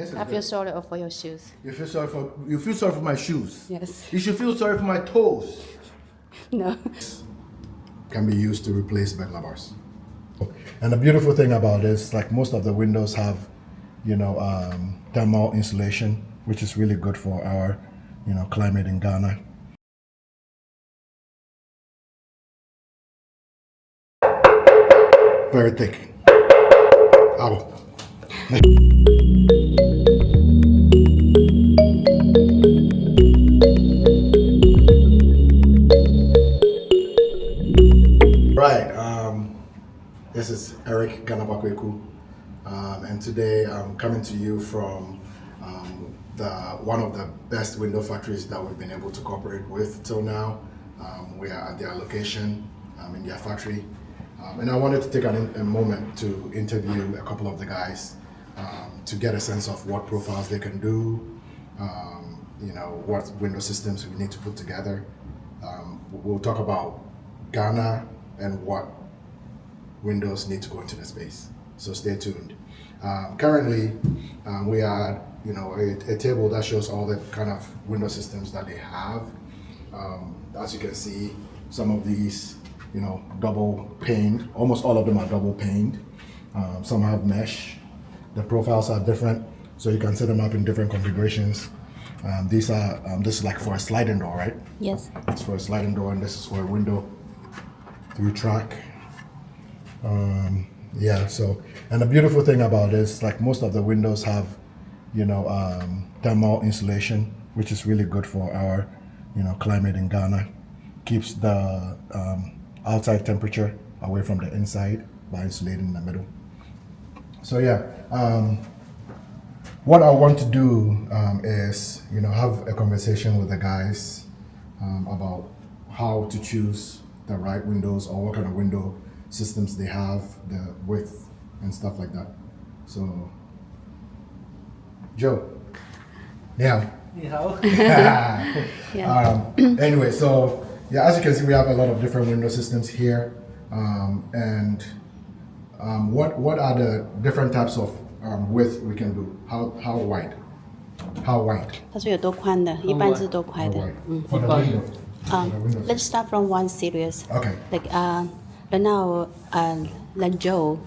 Yes, I feel sorry for your shoes. You feel sorry for my shoes. Yes. You should feel sorry for my toes. No. Can be used to replace burglar bars. And the beautiful thing about this, like most of the windows have, thermal insulation, which is really good for our, climate in Ghana. Very thick. Ow. Right. This is Eric Ganabakweku, and today I'm coming to you from one of the best window factories that we've been able to cooperate with till now. We are at their location in their factory, and I wanted to take a moment to interview a couple of the guys to get a sense of what profiles they can do, what window systems we need to put together. We'll talk about Ghana and what windows need to go into the space. So stay tuned. Currently, we are at a table that shows all the kind of window systems that they have. As you can see, some of these, double paned. Almost all of them are double paned. Some have mesh. The profiles are different, so you can set them up in different configurations. This is like for a sliding door, right? Yes. It's for a sliding door, and this is for a window through track. And the beautiful thing about this, like most of the windows have, thermal insulation, which is really good for our, climate in Ghana. Keeps the outside temperature away from the inside by insulating in the middle. So what I want to do is, have a conversation with the guys about how to choose the right windows or what kind of window systems they have, the width and stuff like that. So, Joe. Yeah. Anyway, so as you can see, we have a lot of different window systems here, and what are the different types of width we can do? How wide? How wide? 它说有多宽的，一般是多宽 How 的。 wide? For the window. For the window Let's start from one series. Okay. Like right now, let Joe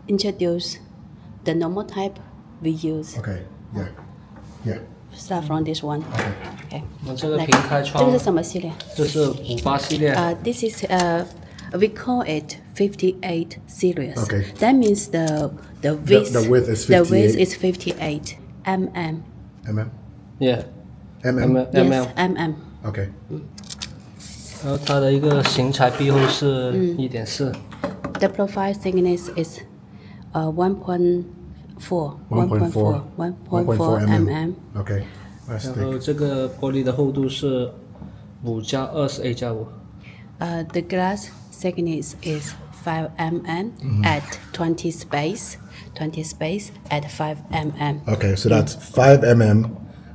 introduce the normal type we use. Okay. Yeah. Start from this one. Okay. Okay. 那这个 Like, 平开窗这个是什么系列？这是58系列 This is we call it 58 series. Okay. That means the width The width is 58. The width is 58 mm. Mm. yeah Mm. Yes, mm. Okay. 然后它的一个型材壁厚是1.4 The profile thickness is 1.4 1.4 mm. Okay. That's 然后 thick. 这个玻璃的厚度是5+20A+5 The glass thickness is 5 mm at 20 space at 5 mm. Okay, so that's 5 mm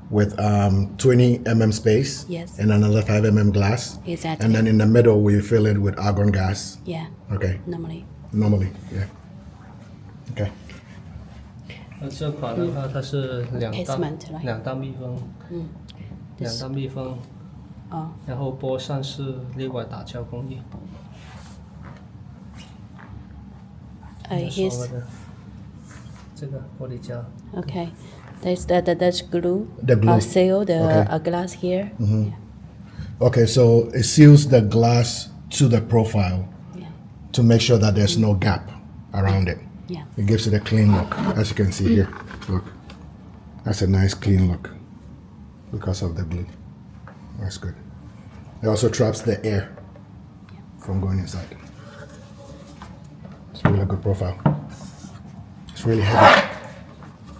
with 20 mm space. Yes. And another 5 mm glass. Exactly. And then in the middle we fill it with argon gas. Yeah, Okay. normally. Normally, yeah. Okay. 那这款的话它是两 Casement, right? 两道密封两道密封然后玻扇是另外打胶工艺 Here's 所谓的这个玻璃胶 okay. There's the glue. The glue. Seal the Okay. glass here. Okay, so it seals the glass to the profile Yeah. to make sure that there's no gap around it. Yeah. It gives it a clean look, as you can see here. Look, that's a nice clean look because of the glue. That's good. It also traps the air from going inside. It's a really good profile. It's really heavy.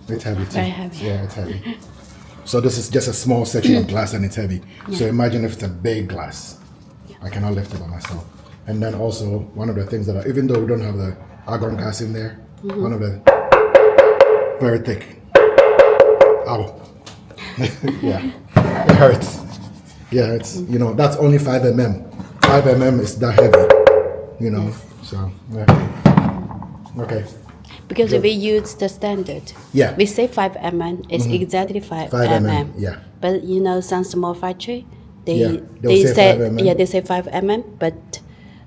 It's heavy too. Very heavy. Yeah, it's heavy. So this is just a small section of glass and it's heavy. So imagine if it's a big glass. I cannot lift it by myself. And then also one of the things that even though we don't have the argon gas in there, one of the very thick. Ow. Yeah, it hurts. Yeah, it's that's only 5 mm. 5 mm is that heavy. So yeah. Okay. because we use the standard. Yeah. We say 5 mm. It's exactly 5 5 mm. mm, yeah. But you know, some small factory, Yeah, they'll they say say 5 mm. yeah, they say 5 mm, but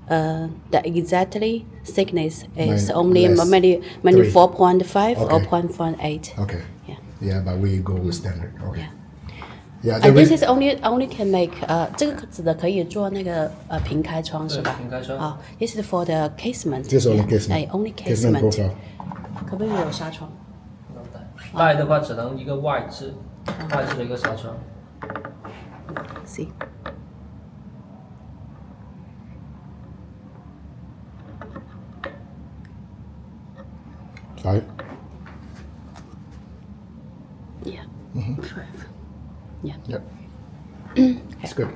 the exactly thickness is Mine only less. maybe 3. 4.5 or Okay. 0.8. Okay. Yeah. Yeah, but we go with standard. Okay. Yeah. Yeah. the And this re- is only can make 这个指的可以做那个平开窗是吧？对平开窗啊，this is for the casement. This is only Yeah. casement. 哎，only Casement casement. profile. 可不可以有纱窗？不能带的话只能一个外置的一个纱窗。 See. Five. Yeah. 5. Yeah. Yep. That's good.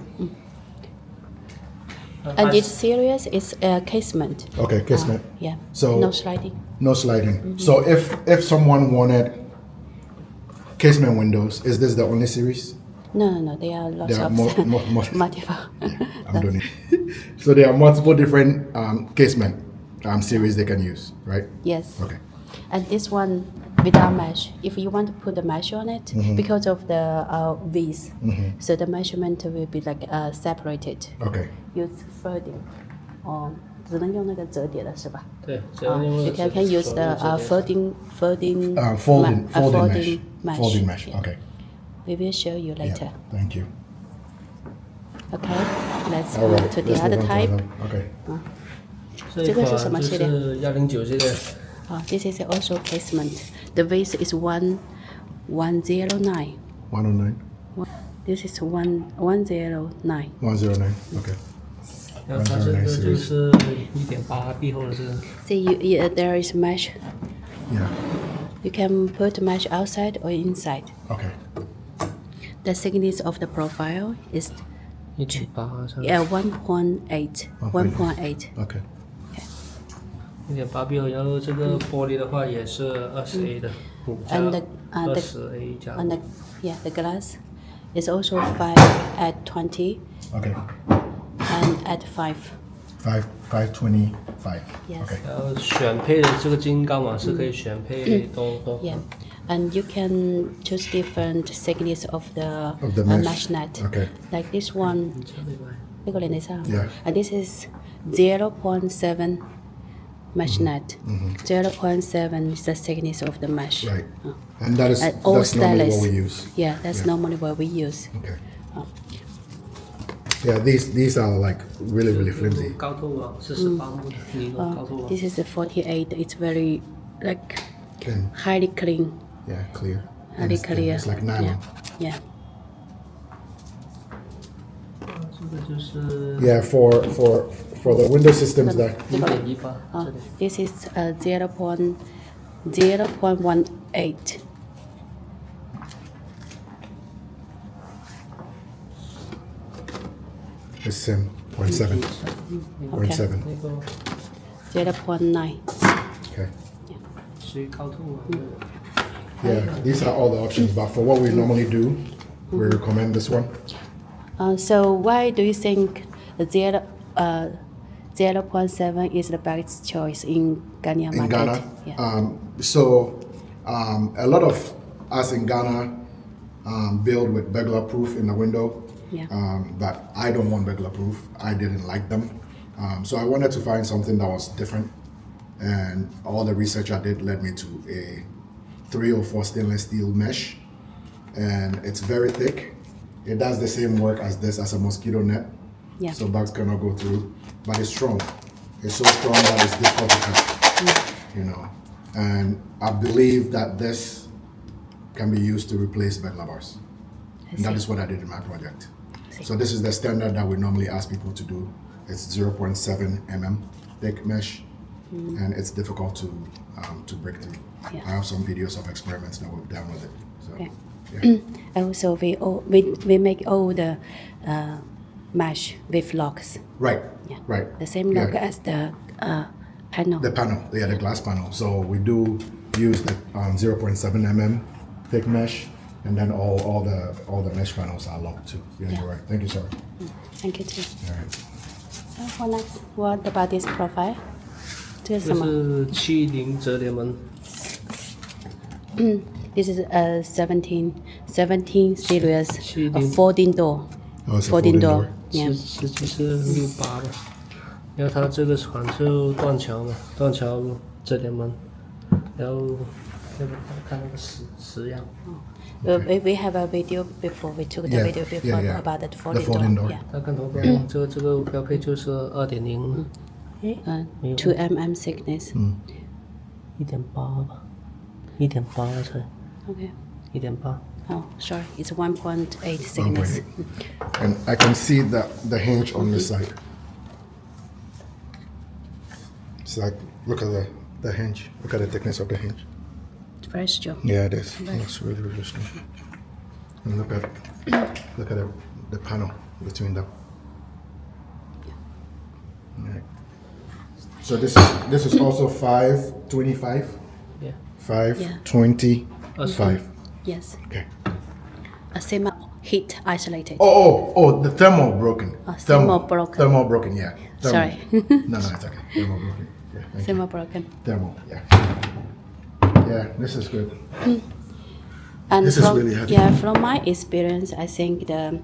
And this series is casement. Okay, casement. Yeah. So- no sliding. No sliding. So if someone wanted casement windows, is this the only series? No. There are lots There are of multiple. I'm doing it. So there are multiple different casement series they can use, right? Yes. Okay. And this one without mesh. If you want to put the mesh on it, because of the V's, so the measurement will be like separated. Okay. Use folding. 哦，只能用那个折叠的是吧？对，只要用 You can use the folding Folding mesh. Folding mesh. Yeah. Okay. We will show you later. Yeah. Thank you. Okay, let's All move right. to the let's other move on to type. other- Okay. 这一款就是109系列， This is also casement. The width is 109. 109. This is 109. 109. Okay. 然后它这个就是1.8壁厚的是， See, there is mesh. Yeah. You can put mesh outside or inside. Okay. The thickness of the profile is 1.8这 1.8. 1.8. Okay. 1.8壁厚，然后这个玻璃的话也是20A 的，5加 And the 20A 加 And the glass is also 5 at 20 Okay. and at 5. 525. Yes. Okay. 然后选配的这个金刚网是可以选配多 Yeah. And you can choose different thickness of the mesh. net. Okay. Like this one. 这个连得上。 Yeah. And this is 0.7 mesh net. 0.7 is the thickness of the mesh. Right. And that is And all that's normally what stainless. we use. Yeah, that's normally what we use. Okay. Yeah, these are like really flimsy. 高透网是18目的尼龙高透网。 This is a 48. It's very like Thin. highly clean. Yeah, clear. And Highly it's thin. clear. It's like nylon. Yeah. 这个就是 Yeah, for the window systems that 1.18这里。 This is 0.18. is same 0.7. 0.7. 那个 0.9. Okay. 属于高透网。 Yeah, these are all the options, but for what we normally do, we recommend this one. So why do you think 0.7 is the best choice in Ghana market? In Ghana. Yeah. A lot of us in Ghana build with Weatherproof in the window. Yeah. But I don't want Weatherproof. I didn't like them. So I wanted to find something that was different. And all the research I did led me to a 304 stainless steel mesh. And it's very thick. It does the same work as this, as a mosquito net. Yeah. So bugs cannot go through. But it's strong. It's so strong that it's difficult to cut. You know. And I believe that this can be used to replace burglar bars. And that is what I did in my project. So this is the standard that we normally ask people to do. It's 0.7 mm thick mesh, and it's difficult to break through. Yeah. I have some videos of experiments that we've done with it. So, Okay. yeah. Also, we make all the mesh with locks. Right. Yeah. Right. The same Yeah. lock as the panel. The panel, yeah, the glass panel. So we do use the 0.7 mm thick mesh, and then all the mesh panels are locked too. Yeah, Yeah. you're right. Thank you, sir. Thank you too. All right. What next? What about this profile? 这是什这么？是70折叠门， This is a 17 series, a 70 folding door. Oh, it's a folding folding door. door. Yeah. 实际是68吧，然后它这个船就断桥嘛，断桥这点门，然后要不看那个石样。We have a video before. We took the Yeah, video before yeah. about the The folding folding door. door. Yeah. 它看头标，这个标配就是2.0， 2 mm thickness. 1.8吧，1.8才 Okay. 1.8。Oh, sorry. It's 1.8 thickness. 1.8. And I can see the hinge on this side. It's like, look at the hinge. Look at the thickness of the hinge. It's very strong. Yeah, it is. It looks really, really strong. And look at the panel between them. Right. So this is also 525. Yeah. 525. Yes. Okay. A semi heat isolated. Oh, the thermal broken. thermal broken. Thermal broken, yeah. Thermal. Sorry. No, it's okay. Thermal broken. Yeah, thank you. Semi broken. Thermal, yeah. Yeah, this is good. And This is really heavy. Yeah, from my experience, I think the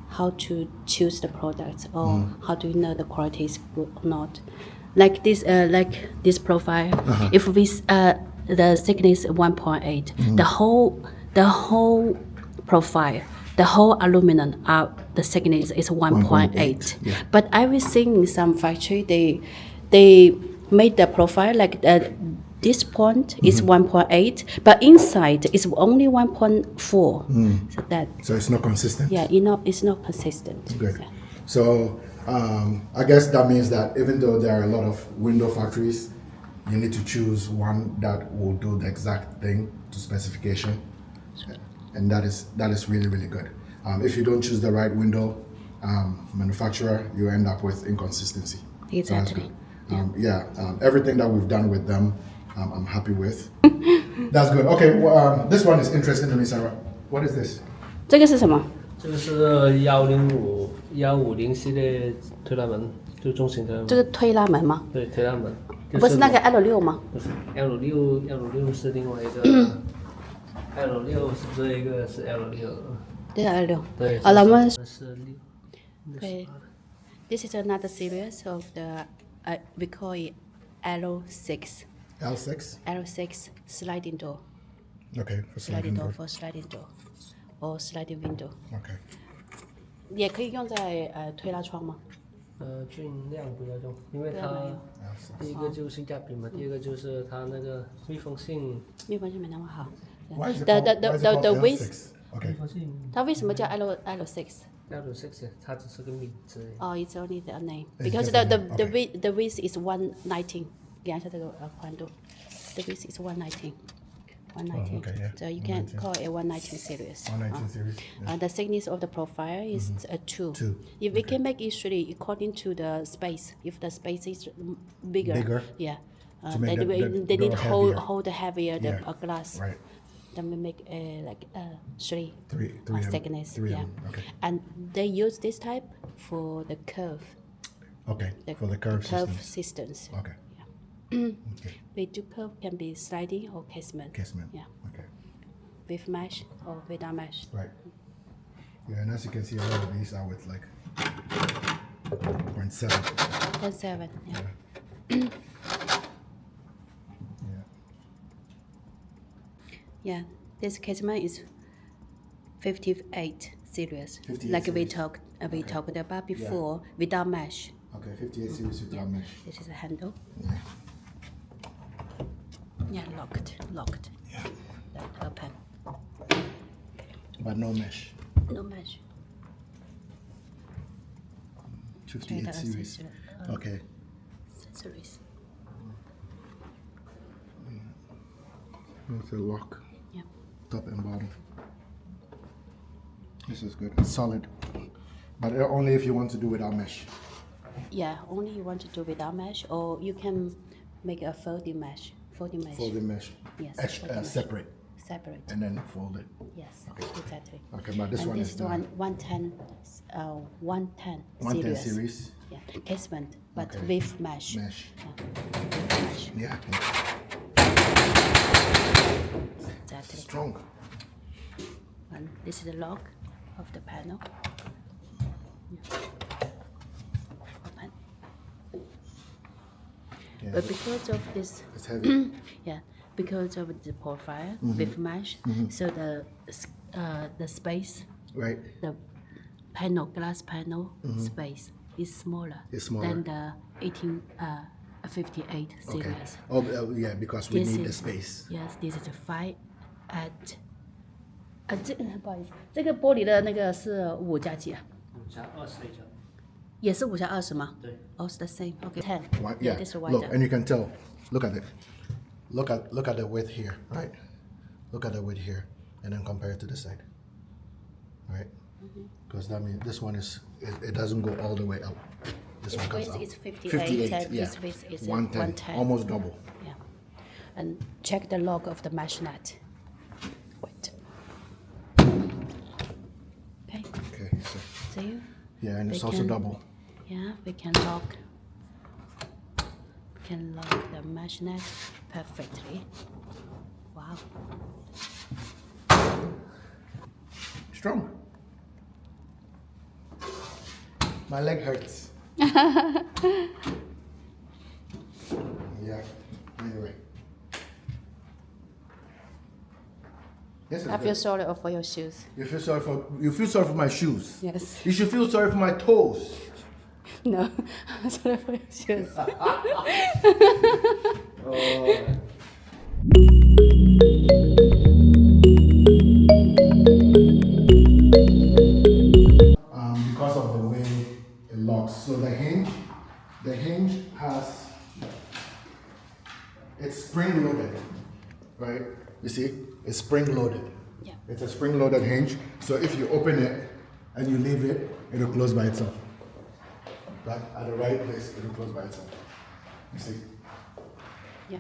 how to choose the products or how do you know the quality is good or not. Like this profile, if we the thickness 1.8, the whole profile, the whole aluminum, the thickness is 1.8. Yeah. But I was seeing some factory they made the profile like this point is 1.8, but inside is only 1.4. So it's not consistent. Yeah, it's not consistent. Good. Yeah. So I guess that means that even though there are a lot of window factories, you need to choose one that will do the exact thing to specification, and that is really, really good. If you don't choose the right window manufacturer, you end up with inconsistency. Exactly. So that's good. Everything that we've done with them, I'm happy with. That's good. Okay, well, this one is interesting to me, Sarah. What is this? 这个是什么？这个是150系列推拉门，就中型的。这个推拉门吗？对，推拉门。不是那个 L6 吗？不是 L6是另外一个，L6是这一个是 L6。对 L6。对。好了，我们是6。对。This is another series of the we call it L6. L6. L6 sliding door. Okay, for sliding door. For sliding door or sliding window. Okay. 也可以用在推拉窗吗？尽量不要用，因为它第一个就性价比嘛，第二个就是它那个密封性。密封性没那么好。Why is it called L6? Okay. 它为什么叫 L6？ L6它只是个名字。Oh, it's only the name It's because just the a name. Okay. the width is 119. 量一下这个宽度 The width is 119. 119. okay, yeah. So you can call it a 119 series. 119 series. Yeah. The thickness of the profile is a 2. 2. If we can make it 3 according to the space, if the space is bigger. Yeah. To make they the need door hold heavier the Yeah. glass. Right. Then we make like 3 Three thickness. three Yeah. Okay. And they use this type for the curve. Okay. For the curve systems. Okay. Okay. We do curve can be sliding or casement. Casement. Yeah. Okay. With mesh or without mesh. Right. Yeah, and as you can see, a lot of these are with like 0.7. 0.7. Yeah. Yeah. Yeah. This casement is 58 series. 58 like series. we talked about before without mesh. Okay, 58 series without mesh. This is a handle. Yeah. Yeah, locked. Yeah. Then open. But no mesh. No mesh. 58 series. Okay. Series. It's a lock. Yeah. Top and bottom. This is good. It's solid. But only if you want to do without mesh. Yeah, only you want to do without mesh, or you can make a folding mesh. Folding mesh. Folding mesh. Yes. folding mesh. Separate. Separate. And then fold it. Yes, exactly. Okay, but this And one this is is 110 110 series. series. Yeah, casement, but Okay. with mesh. Mesh. Yeah, with mesh. Yeah. exactly. Strong. And this is the lock of the panel. Yeah. Open. Yeah. But because of this, It's heavy. yeah, because of the profile with mesh, so the space, Right. the panel, glass panel space is smaller, It's smaller. than the 58 Okay. series. Oh, yeah, because we This need the is- space. Yes, this is a 5 at 不好意思，这个玻璃的那个是5加几啊？ 5+20的一张。也是5加20吗？对。Oh, it's the same. Okay, 10. One, yeah. this is Look, wider. and you can tell. Look at it. Look at the width here, right? Look at the width here, and then compare it to the side, right? Because that means this one it doesn't go all the way out. This one comes width out. is 58, and yeah. this width is 110, 110. almost double. Yeah. And check the log of the mesh net. Wait. Okay, Okay, so see? yeah, and it's We also can- double. Yeah, we can lock the mesh net perfectly. Wow. Strong. My leg hurts. Yeah. Anyway. This is I good. feel sorry for your shoes. You feel sorry for my shoes. Yes. You should feel sorry for my toes. No, I'm sorry for your shoes. Because of the way it locks. So the hinge has, it's spring loaded, right? You see, it's spring loaded. Yeah. It's a spring loaded hinge. So if you open it and you leave it, it'll close by itself. Right? At the right place, it'll close by itself. You see? Yeah.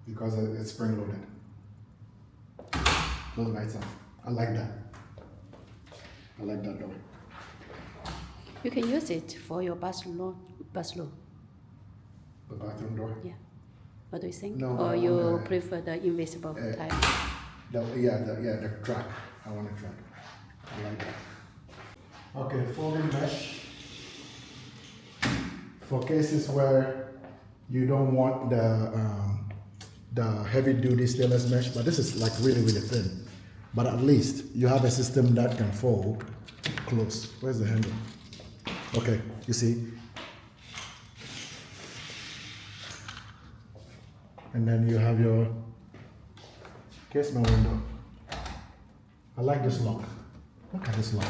Because it's spring loaded. Close by itself. I like that. I like that door. You can use it for your bathroom. The bathroom door. Yeah. What do you think? No, or I you want the- prefer the invisible type? The track. I want a track. I like that. Okay, folding mesh. For cases where you don't want the heavy duty stainless mesh, but this is like really, really thin. But at least you have a system that can fold close. Where's the handle? Okay, you see? And then you have your casement window. I like this lock. Look at this lock.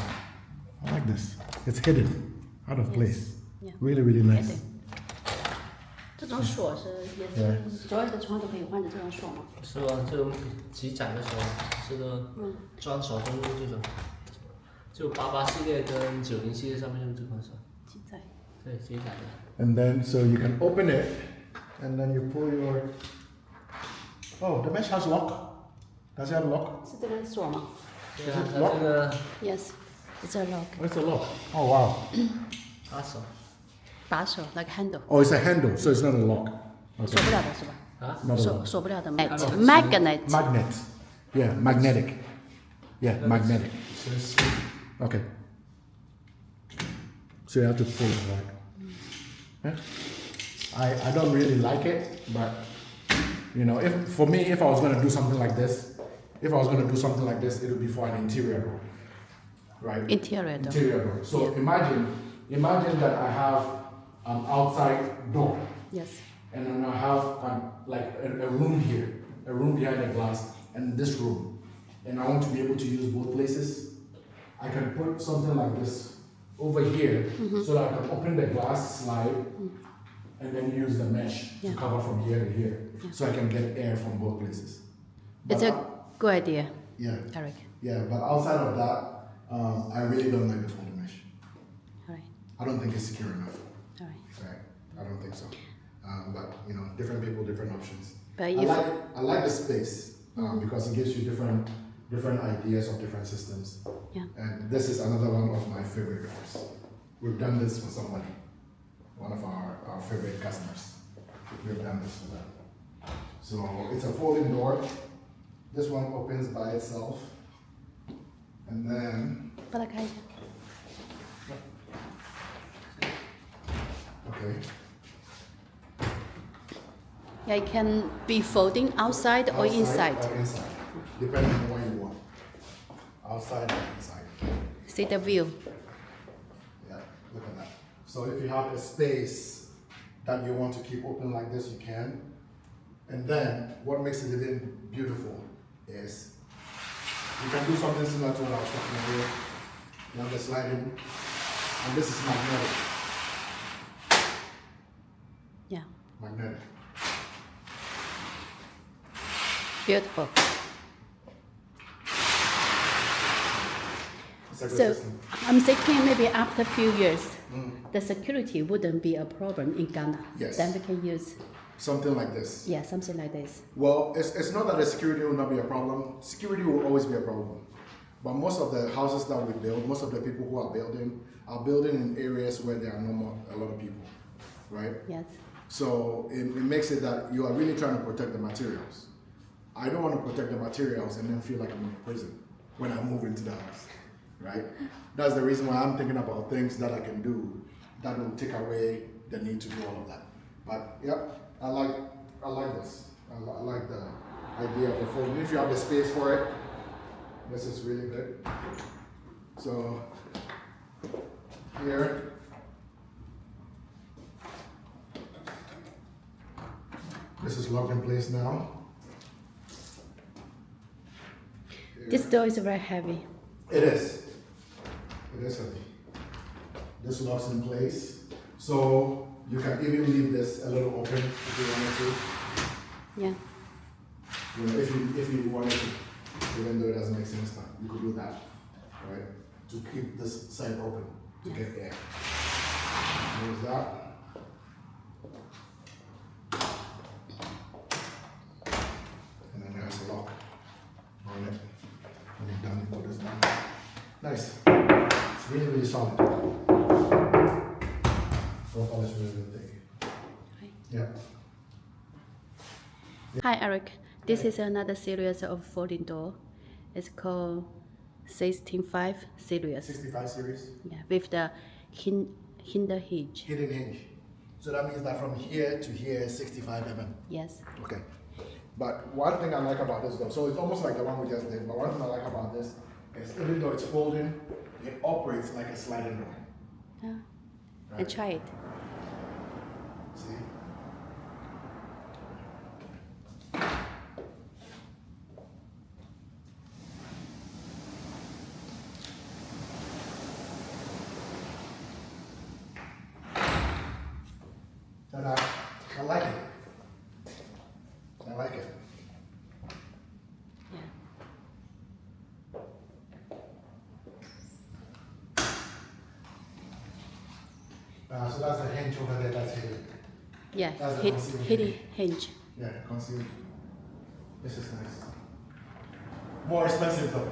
I like this. It's hidden, out of place. Yeah. Really, really nice. 这种锁是也是所有的窗都可以换成这种锁吗？是吧？这种极窄的时候，这个装手工这种，就88系列跟90系列上面用这款手，现在对，极窄的。 And then, so you can open it, and then you pull your. Oh, the mesh has lock. Does it have a lock? 是这个锁吗对啊，它这个？Yes, it's a lock. Where's the lock? Oh wow. 把手把手 like handle， Oh, it's a handle, so it's not a lock. 锁不了的是吧？啊， Not a 锁 lock. 锁不了的 magnet。 Magnet. Yeah, magnetic. Yeah, magnetic. 是 Okay. So you have to pull it, right? Yeah. I don't really like it, but you know, if I was gonna do something like this, it would be for an interior door, right? Interior door. Interior door. So imagine that I have an outside door, Yes. and then I have a room here, a room behind the glass, and this room, and I want to be able to use both places. I can put something like this over here, so that I can open the glass slide, and then use the mesh Yeah. to cover from here to here, so I can get air from both places. It's But a good idea, yeah, Eric. yeah. But outside of that, I really don't like the folding mesh. All right, I don't think it's secure enough. all right. Right? I don't think so. But you know, different people, different options. But I if like the space because it gives you different ideas of different systems. yeah, And this is another one of my favorite doors. We've done this for somebody, one of our favorite customers. We've done this for them. So it's a folding door. This one opens by itself. And then, 把它开一下。 okay, Yeah, it can be folding outside or inside. or inside, depending on what you want. Outside or inside. See the view. Yeah, look at that. So if you have a space that you want to keep open like this, you can. And then what makes it even beautiful is you can do something similar to what I was talking about here. You have the sliding, and this is magnetic. Yeah, Magnetic. beautiful. It's a good So system. I'm thinking maybe after a few years, the security wouldn't be a problem in Ghana. Yes. Then we can use, Something like this. yeah, something like this. Well, it's not that the security will not be a problem. Security will always be a problem. But most of the houses that we build, most of the people who are building in areas where there are a lot of people, right? Yes. So it makes it that you are really trying to protect the materials. I don't want to protect the materials and then feel like I'm in prison when I move into the house, right? That's the reason why I'm thinking about things that I can do that will take away the need to do all of that. But yeah, I like this. I like the idea of the folding. If you have the space for it, this is really good. So here, this is locked in place now. This door is very heavy. It is. It is heavy. This locks in place. So you can even leave this a little open if you wanted to. Yeah. You know, if you wanted to, even though it doesn't make sense, but you could do that, right? To keep this side open to get air. There's that. And then there's a lock on it. When you're done, you put this down. Nice. It's really, really solid. Profile is really, really thick. Right. Yeah. Hi, Eric. This is another series of folding door. It's called 16.5 series. 65 series. Yeah, with the hinder hinge. Hidden hinge. So that means that from here to here is 65 mm. Yes. Okay. But one thing I like about this though, so it's almost like the one we just did, but one thing I like about this is even though it's folding, it operates like a sliding door. Yeah. Right? And try it. See? And I like it. I like it. Yeah. So that's the hinge over there, that's hidden. Yeah. That's the Hid, concealed hidden hinge. hinge. Yeah, concealed. This is nice. More expensive though.